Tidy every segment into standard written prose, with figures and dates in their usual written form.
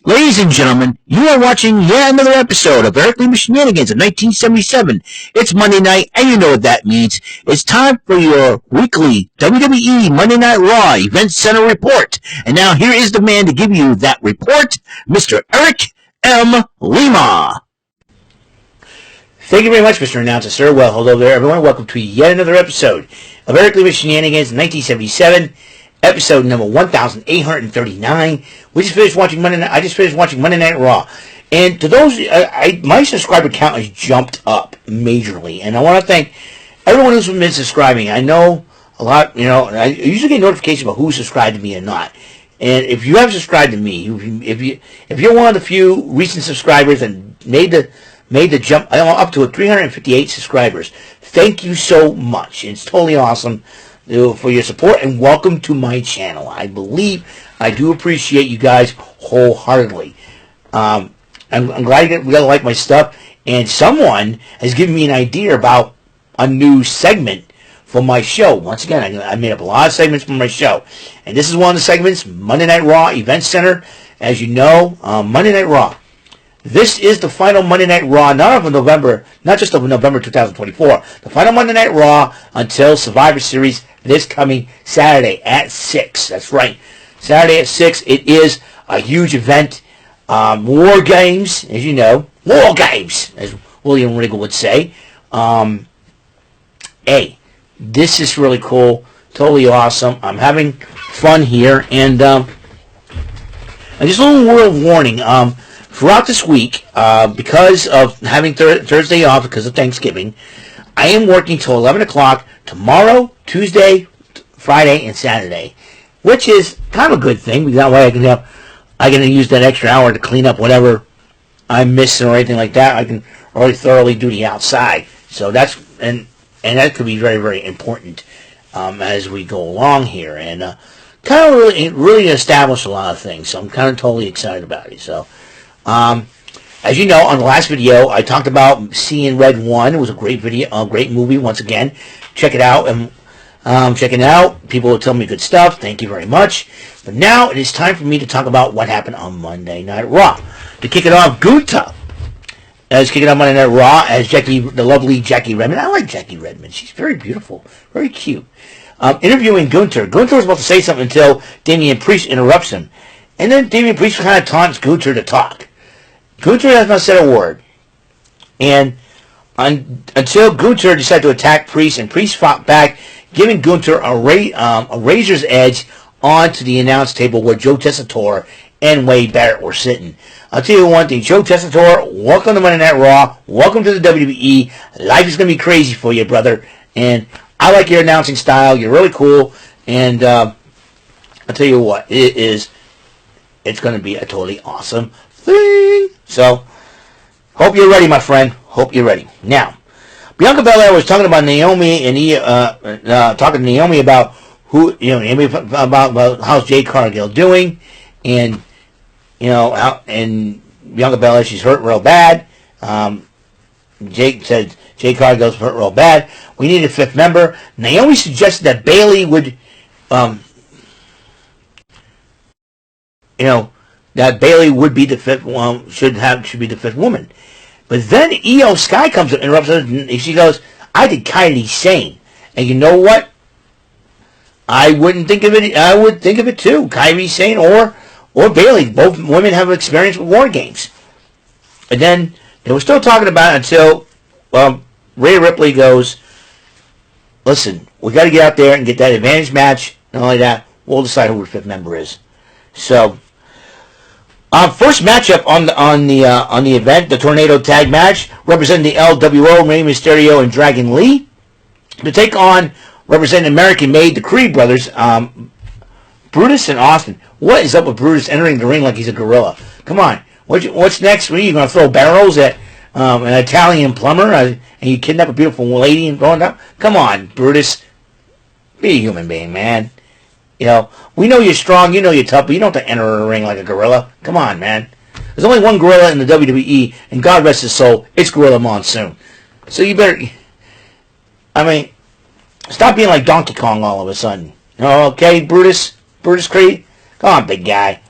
Ladies and gentlemen, you are watching yet another episode of Lima Shenanigans of 1977. It's Monday night, and you know what that means. It's time for your weekly WWE Monday Night Raw Event Center report. And now here is the man to give you that report, Mr. Eric M. Lima. Thank you very much, Mr. Announcer, sir. Well, hello there, everyone. Welcome to yet another episode of Lima Shenanigans 1977, episode number 1839. We just finished watching Monday Night. I just finished watching Monday Night Raw, and to those, my subscriber count has jumped up majorly, and I want to thank everyone who's been subscribing. I know a lot. I usually get notifications about who subscribed to me and not. And if you have subscribed to me, if you're one of the few recent subscribers and made the jump up to 358 subscribers, thank you so much. It's totally awesome for your support, and welcome to my channel. I do appreciate you guys wholeheartedly. I'm glad you guys like my stuff, and someone has given me an idea about a new segment for my show. Once again, I made up a lot of segments for my show, and this is one of the segments, Monday Night Raw Event Center. As you know, Monday Night Raw. This is the final Monday Night Raw, not just of November 2024, the final Monday Night Raw until Survivor Series this coming Saturday at 6. That's right. Saturday at 6. It is a huge event. War games, as you know. War games, as William Regal would say. Hey, this is really cool. Totally awesome. I'm having fun here. And just a little word of warning. Throughout this week, because of having Thursday off because of Thanksgiving, I am working till 11 o'clock tomorrow, Tuesday, Friday, and Saturday, which is kind of a good thing, because that way I can use that extra hour to clean up whatever I'm missing or anything like that. I can really thoroughly do the outside. So that's and that could be very, very important as we go along here, and kind of really establish a lot of things. So I'm kind of totally excited about it. So. As you know, on the last video, I talked about Seeing Red 1. It was a great video, a great movie, once again. Check it out. And checking it out. People will tell me good stuff. Thank you very much. But now it is time for me to talk about what happened on Monday Night Raw. To kick it off, Gunther is kicking off Monday Night Raw as the lovely Jackie Redmond. I like Jackie Redmond. She's very beautiful. Very cute. Interviewing Gunther. Gunther was about to say something until Damian Priest interrupts him. And then Damian Priest kind of taunts Gunther to talk. Gunther has not said a word. And until Gunther decided to attack Priest, and Priest fought back, giving Gunther a razor's edge onto the announce table where Joe Tessitore and Wade Barrett were sitting. I'll tell you one thing, Joe Tessitore, welcome to Monday Night Raw. Welcome to the WWE. Life is going to be crazy for you, brother. And I like your announcing style. You're really cool. And I'll tell you what, it's going to be a totally awesome thing. So, hope you're ready, my friend. Hope you're ready. Now, Bianca Belair was talking about Naomi, and talking to Naomi about about how's Jade Cargill doing, and and Bianca Belair, she's hurt real bad. Jake said Jade Cargill's hurt real bad. We need a fifth member. Naomi suggested that Bayley would, that Bayley would be the fifth one, should be the fifth woman. But then Io Sky comes up and interrupts her, and she goes, I think Kairi Sane. And you know what? I wouldn't think of it. I would think of it too. Kairi Sane or Bayley. Both women have experience with war games. And then they were still talking about it until Rhea Ripley goes, listen, we got to get out there and get that advantage match. Not only that, we'll decide who the fifth member is. So, first matchup on the event, the Tornado Tag Match, representing the LWO, Rey Mysterio and Dragon Lee, to take on, representing American Made, the Creed brothers, Brutus and Austin. What is up with Brutus entering the ring like he's a gorilla? Come on, what's next? Are you going to throw barrels at an Italian plumber, and you kidnap a beautiful lady and going down? Come on, Brutus, be a human being, man. We know you're strong, you know you're tough, but you don't have to enter a ring like a gorilla. Come on, man. There's only one gorilla in the WWE, and God rest his soul, it's Gorilla Monsoon. So you better, stop being like Donkey Kong all of a sudden. Okay, Brutus Creed? Come on, big guy.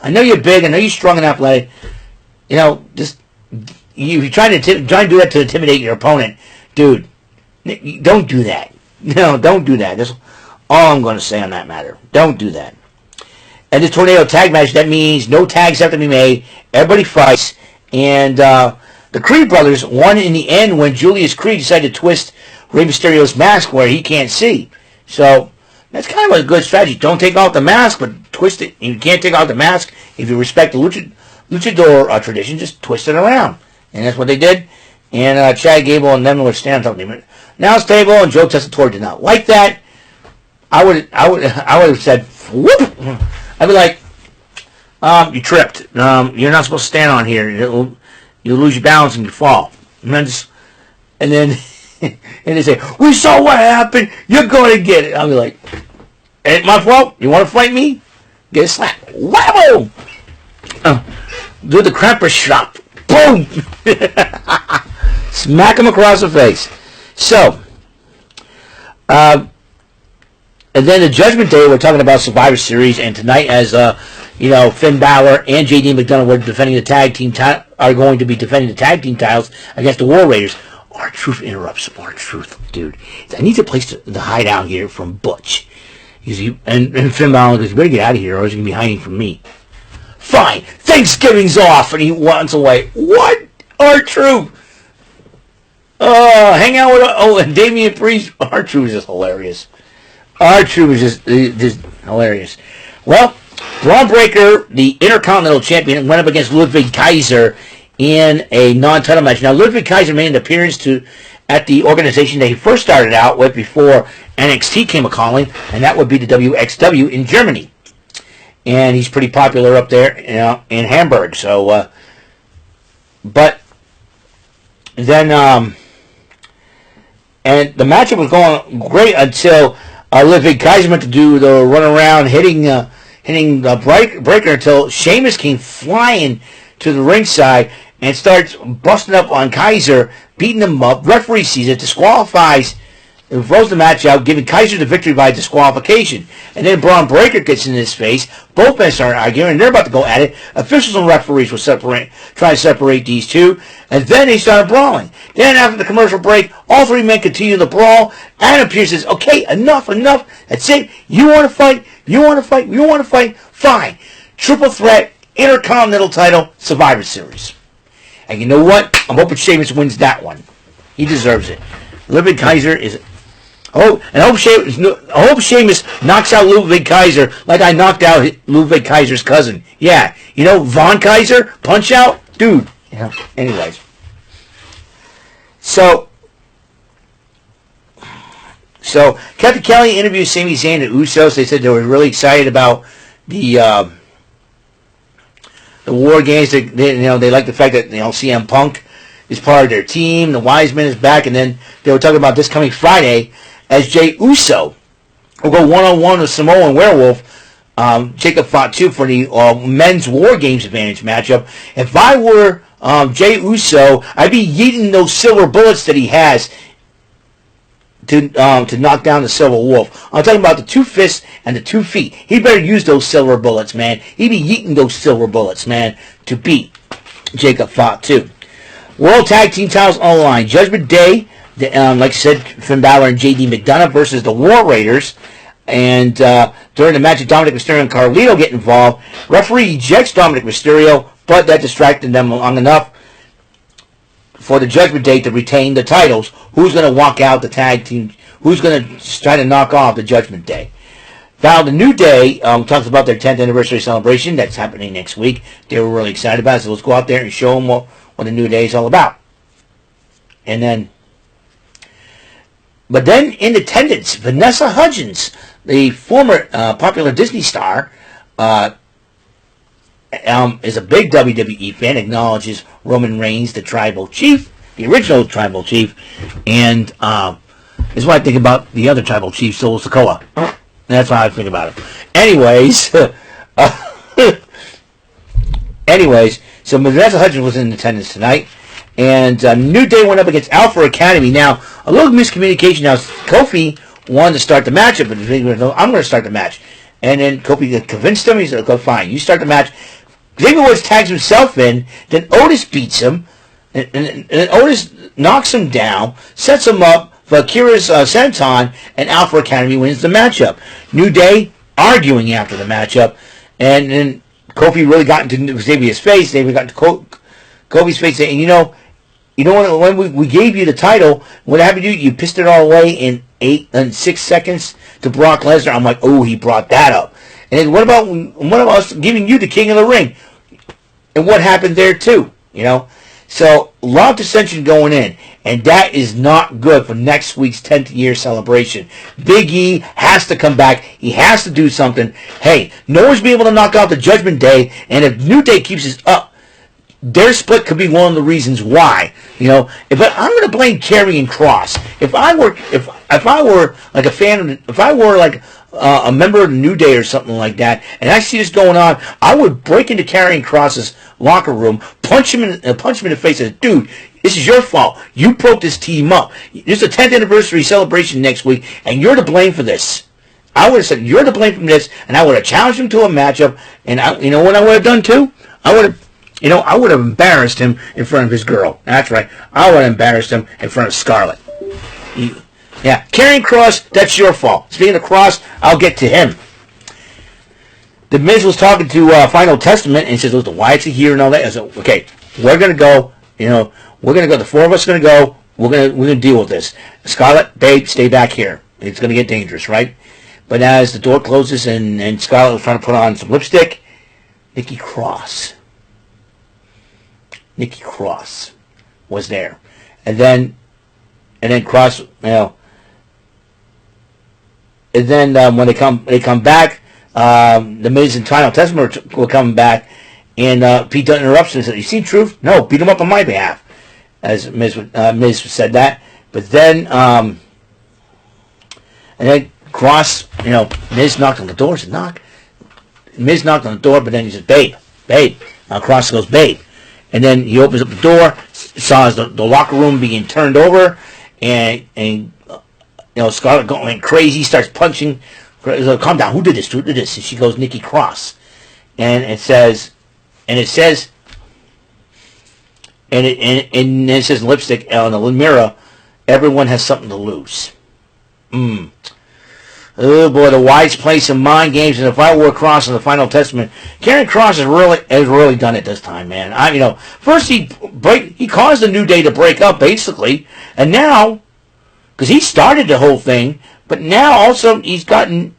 I know you're big. I know you're strong and athletic. You know, just you're trying to do that to intimidate your opponent, dude. Don't do that. No, don't do that. That's all I'm going to say on that matter. Don't do that. And the tornado tag match, that means no tags have to be made. Everybody fights. And the Creed brothers won in the end when Julius Creed decided to twist Rey Mysterio's mask where he can't see. So that's kind of a good strategy. Don't take off the mask, but twist it. You can't take off the mask if you respect the luchador tradition. Just twist it around. And that's what they did. And Chad Gable and them were standing on the announce table, and Joe Tessitore did not like that. I would have said, whoop. I'd be like, you tripped. You're not supposed to stand on here. You'll lose your balance and you fall. And then and they say, we saw what happened. You're going to get it. I'll be like, ain't my fault. You want to fight me? Get a slap. Whammo! Do the Krampus shot. Boom! Smack him across the face. So, and then the Judgment Day, we're talking about Survivor Series, and tonight, as Finn Balor and JD McDonough were defending the tag team are going to be defending the tag team titles against the War Raiders. R-Truth interrupts R-Truth, dude. I need a place to hide out here from Butch. And Finn Balor goes, you better get out of here, or he's going to be hiding from me. Fine, Thanksgiving's off, and he runs away. What? R-Truth. Hang out with and Damian Priest. R-Truth is just hilarious. R-Truth is just hilarious. Well, Braun Breaker, the Intercontinental Champion, went up against Ludwig Kaiser in a non-title match. Now, Ludwig Kaiser made an appearance at the organization that he first started out with before NXT came a-calling, and that would be the WXW in Germany. And he's pretty popular up there in Hamburg. So, but then, and the matchup was going great until Ludwig Kaiser went to do the run around hitting the breaker until Sheamus came flying to the ringside and starts busting up on Kaiser, beating him up. Referee sees it, disqualifies, and throws the match out, giving Kaiser the victory by disqualification. And then Braun Breaker gets in his face. Both men start arguing, and they're about to go at it. Officials and referees were trying to separate these two, and then they started brawling. Then after the commercial break, all three men continue the brawl. Adam Pearce says, okay, enough, that's it. You want to fight? You want to fight? You want to fight? Fine. Triple threat, Intercontinental title, Survivor Series. And you know what? I'm hoping Sheamus wins that one. He deserves it. Ludwig Kaiser is... I hope Sheamus knocks out Ludwig Kaiser like I knocked out Ludwig Kaiser's cousin. Yeah. Von Kaiser? Punch out? Dude. Anyways. So Kevin Kelly interviewed Sami Zayn and Usos. They said they were really excited about the War Games. They like the fact that CM Punk is part of their team. The Wiseman is back, and then they were talking about this coming Friday as Jey Uso will go one-on-one with Samoan Werewolf. Jacob Fatu for the men's War Games advantage matchup. If I were Jey Uso, I'd be yeeting those silver bullets that he has to knock down the Silver Wolf. I'm talking about the 2 fists and the 2 feet. He better use those silver bullets, man. He'd be yeeting those silver bullets, man, to beat Jacob Fatu. World Tag Team titles on the line. Judgment Day, like I said, Finn Balor and JD McDonough versus the War Raiders. And during the match, Dominic Mysterio and Carlito get involved. Referee ejects Dominic Mysterio, but that distracted them long enough for the Judgment Day to retain the titles. Who's going to walk out the tag team? Who's going to try to knock off the Judgment Day? Now, the New Day talks about their 10th anniversary celebration. That's happening next week. They were really excited about it, so let's go out there and show them what the New Day is all about. But then in attendance, Vanessa Hudgens, the former popular Disney star, is a big WWE fan, acknowledges Roman Reigns, the tribal chief, the original tribal chief, and is what I think about the other tribal chief, Solo Sikoa. That's what I think about him. Anyways, so Vanessa Hudgens was in attendance tonight, and New Day went up against Alpha Academy. Now, a little miscommunication. Now, Kofi wanted to start the matchup, but I'm going to start the match. And then Kofi convinced him. He said, "Okay, fine. You start the match." Xavier Woods tags himself in. Then Otis beats him. And Otis knocks him down, sets him up for Akira's senton, and Alpha Academy wins the matchup. New Day arguing after the matchup. And then Kofi really got into Xavier's face. Xavier got into Kofi's face. And you know when we gave you the title, what happened to you? You pissed it all away in 6 seconds to Brock Lesnar. I'm like, oh, he brought that up. And then what about us giving you the King of the Ring? And what happened there too? So a lot of dissension going in, and that is not good for next week's 10th year celebration. Big E has to come back. He has to do something. Hey, no one's been able to knock out the Judgment Day, and if New Day keeps this up, their split could be one of the reasons why, But I'm going to blame Karrion Kross. If I were like a fan, if I were like a member of the New Day or something like that, and I see this going on, I would break into Karrion Kross's locker room, punch him in the face, and say, "Dude, this is your fault. You broke this team up. There's a 10th anniversary celebration next week, and you're to blame for this." I would have said, "You're to blame for this," and I would have challenged him to a matchup. And you know what I would have done too? I would have embarrassed him in front of his girl. That's right. I would have embarrassed him in front of Scarlett. Yeah, Karrion Kross, that's your fault. Speaking of Kross, I'll get to him. The Miz was talking to Final Testament, and he says, "Look, the Wyatts are here and all that." I said, "Okay, we're gonna go. We're gonna go. The four of us are gonna go. We're gonna deal with this. Scarlett, babe, stay back here. It's gonna get dangerous, right?" But as the door closes and Scarlett was trying to put on some lipstick, Nikki Cross was there, and then Cross, and then when they come back, the Miz and Final Testament were coming back, and Pete Dunne interrupts and says, "You seen Truth? No, beat him up on my behalf." As Miz said that, but then and then Cross, Miz knocked on the door. Said, "Knock." Miz knocked on the door, but then he said, "Babe." Cross goes, "Babe." And then he opens up the door, saw the locker room being turned over, and Scarlett going crazy, starts punching. "Calm down. Who did this? And she goes, "Nikki Cross." And it says in lipstick on the mirror, "Everyone has something to lose." Oh boy, the Wyatts play some mind games, and if I were Cross in the Final Testament, Karrion Kross has really done it this time, man. First he caused the New Day to break up basically, and now, because he started the whole thing, but now also he's gotten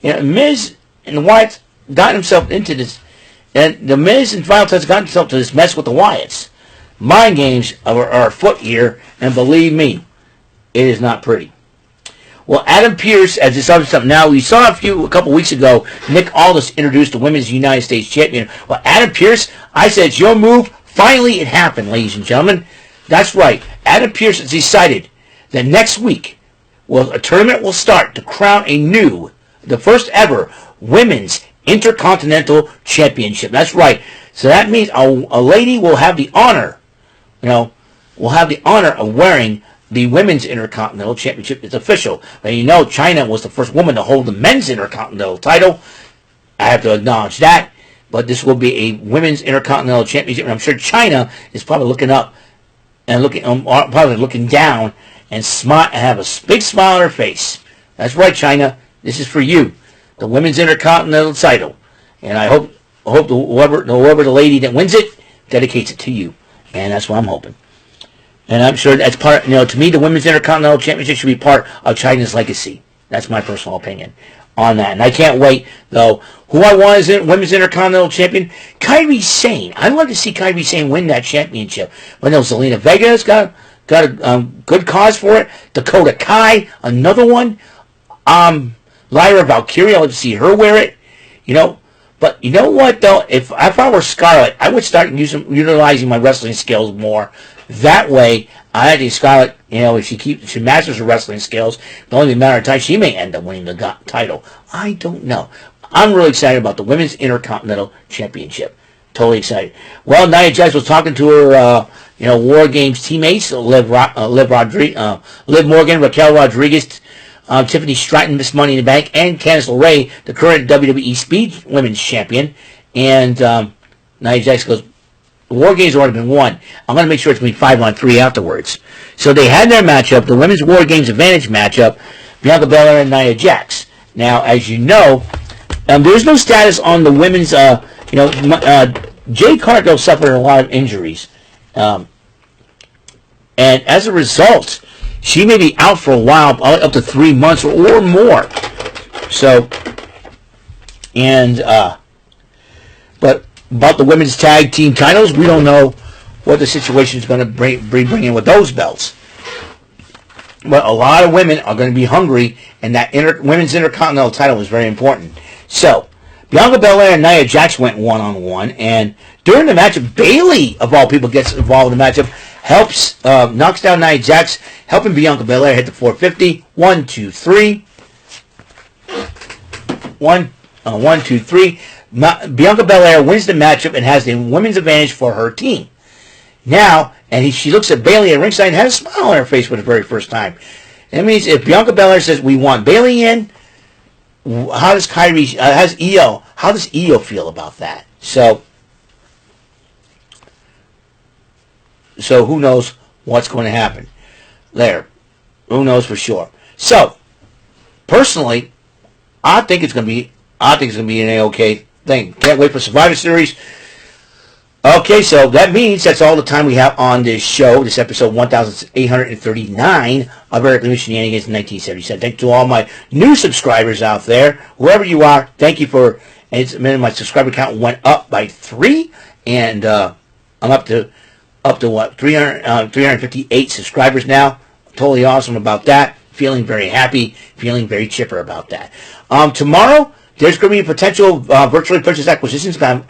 Miz and the Wyatts got himself into this, and the Miz and Final Testament got himself to this mess with the Wyatts. Mind games are afoot here, and believe me, it is not pretty. Well, Adam Pearce, as this other stuff. Now, we saw a couple weeks ago, Nick Aldis introduced the Women's United States Champion. Well, Adam Pearce, I said, it's your move. Finally, it happened, ladies and gentlemen. That's right. Adam Pearce has decided that next week, a tournament will start to crown the first ever Women's Intercontinental Championship. That's right. So that means a lady will have the honor, of wearing the Women's Intercontinental Championship. It's official. And China was the first woman to hold the Men's Intercontinental title. I have to acknowledge that. But this will be a Women's Intercontinental Championship. And I'm sure China is probably looking up and looking down and have a big smile on her face. That's right, China. This is for you. The Women's Intercontinental title. And I hope whoever the lady that wins it dedicates it to you. And that's what I'm hoping. And I'm sure that's part, to me, the Women's Intercontinental Championship should be part of China's legacy. That's my personal opinion on that. And I can't wait, though. Who I want as Women's Intercontinental Champion? Kairi Sane. I'd love to see Kairi Sane win that championship. But no, Zelina Vega's got a good cause for it. Dakota Kai, another one. Lyra Valkyrie, I'd like to see her wear it. But you know what, though? If I were Scarlett, I would start utilizing my wrestling skills more. That way, I think Scarlett, if she masters her wrestling skills, the only matter of time, she may end up winning the title. I don't know. I'm really excited about the Women's Intercontinental Championship. Totally excited. Well, Nia Jax was talking to her, War Games teammates, Liv Morgan, Raquel Rodriguez, Tiffany Stratton, Miss Money in the Bank, and Candice LeRae, the current WWE Speed Women's Champion. And Nia Jax goes, the War Games have already been won. I'm going to make sure it's going to be 5-on-3 afterwards. So they had their matchup, the Women's War Games Advantage matchup, Bianca Belair and Nia Jax. Now, as you know, there's no status on the women's, Jade Cargill suffered a lot of injuries. And as a result, she may be out for a while, up to 3 months or more. So, but about the women's tag team titles, we don't know what the situation is going to bring in with those belts. But a lot of women are going to be hungry, and that women's intercontinental title is very important. So, Bianca Belair and Nia Jax went one-on-one, and during the matchup, Bayley, of all people, gets involved in the matchup, knocks down Nia Jax, helping Bianca Belair hit the 450. 1, 2, 3. 1, 2, 3. Bianca Belair wins the matchup and has the women's advantage for her team. Now, she looks at Bayley at ringside and has a smile on her face for the very first time. That means if Bianca Belair says, we want Bayley in, how does Io feel about that? So who knows what's going to happen there? Who knows for sure? So, personally, I think it's going to be an A-OK thing. Can't wait for Survivor Series. Okay, so that means that's all the time we have on this show. This episode 1839 of Eric Lima Shenanigans in 1977. Thank you to all my new subscribers out there. Whoever you are, thank you for... my subscriber count went up by 3, and I'm up to what? 358 subscribers now. Totally awesome about that. Feeling very happy. Feeling very chipper about that. Tomorrow, there's going to be potential virtually purchased acquisitions. I'm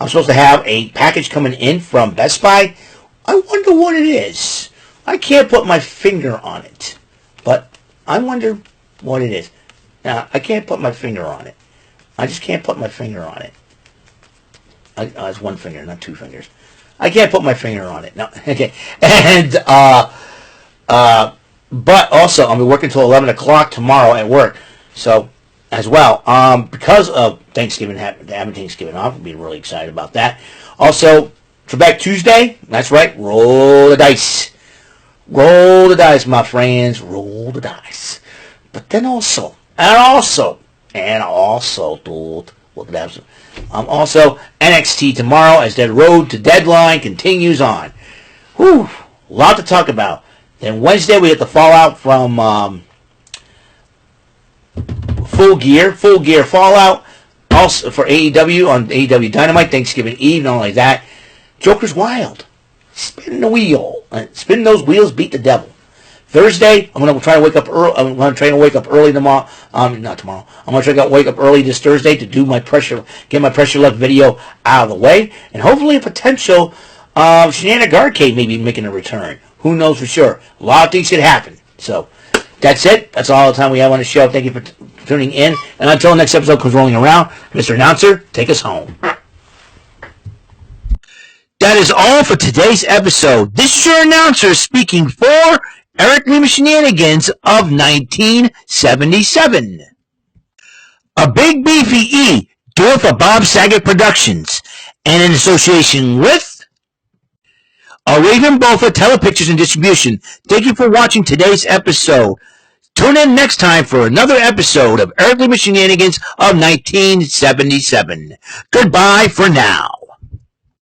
supposed to have a package coming in from Best Buy. I wonder what it is. I can't put my finger on it, but I wonder what it is. Now, I can't put my finger on it. I just can't put my finger on it. It's one finger, not 2 fingers. I can't put my finger on it. No, okay. And but also I'll be working till 11 o'clock tomorrow at work. So as well, because of Thanksgiving, having Thanksgiving off, I'll be really excited about that. Also, Trebek Tuesday. That's right. Roll the dice. Roll the dice, my friends. Roll the dice. But then also, dude. Also, NXT tomorrow as their road to deadline continues on. Whew, a lot to talk about. Then Wednesday we get the fallout from Full Gear Fallout. Also for AEW on AEW Dynamite, Thanksgiving Eve. Not only that, Joker's Wild. Spin the wheel. Spin those wheels, beat the devil. Thursday, I'm going to try to wake up early. I'm going to try to wake up early tomorrow. Not tomorrow. I'm going to try to wake up early this Thursday to do get my pressure luck video out of the way, and hopefully a potential Shenanigans Arcade maybe making a return. Who knows for sure? A lot of things could happen. So that's it. That's all the time we have on the show. Thank you for tuning in, and until the next episode comes rolling around, Mr. Announcer, take us home. That is all for today's episode. This is your announcer speaking for Eric Lima Shenanigans of 1977. A Big Beefy E, do it for Bob Saget Productions, and in association with a Raven Bofa Telepictures and Distribution. Thank you for watching today's episode. Tune in next time for another episode of Eric Lima Shenanigans of 1977. Goodbye for now.